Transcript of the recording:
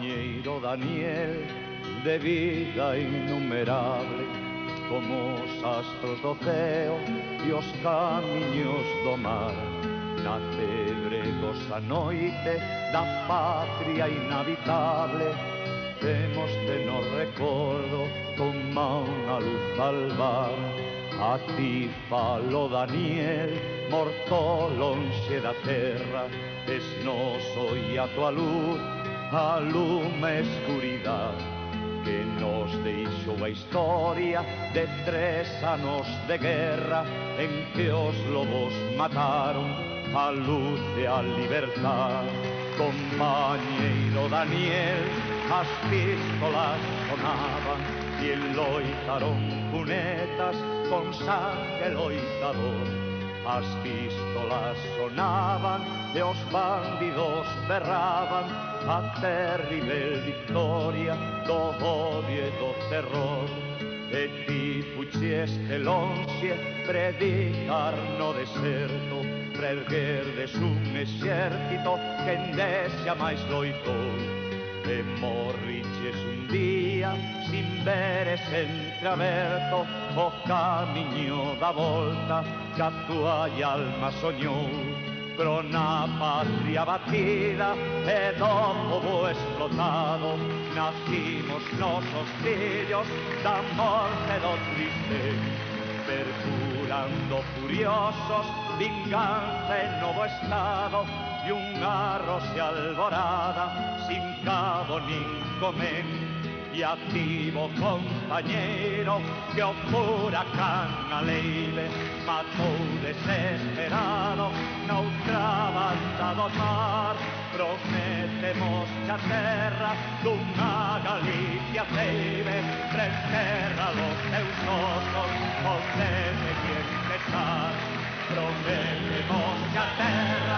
compañeiro Daniel, de vida innumerable, como os astros do ceo e os camiños do mar. Nace bregos a noite da patria inhabitable, temoste no recordo como unha luz albar. A ti falo, Daniel, morto lonxe da terra, es noso e a tua luz, a lume escuridade que nos deixou a historia de 3 anos de guerra en que os lobos mataron a luz e a libertad. Compañeiro Daniel, as pistolas sonaban e loitaron cunetas con sangue loitador. As pistolas sonaban e os bandidos berraban a terrible victoria do odio e do terror. E ti fucheste lonxe predicar no deserto, preerguerdes un exército que endexia máis loitou. E morriches un día sin veres entreaberto o camiño da volta que a tua alma soñou. Pero na patria batida e do povo explotado nacimos nosos fillos da morte do triste, perjurando furiosos vinganza en novo estado e unha rosa alborada sin cabo nin comén. E activo compañeiro que o furacán aleive matou desesperado na outra banda do mar. Prometemos a terra dunha Galicia ceibe, preserra los teus osos onde te quieres estar. Prometemos a terra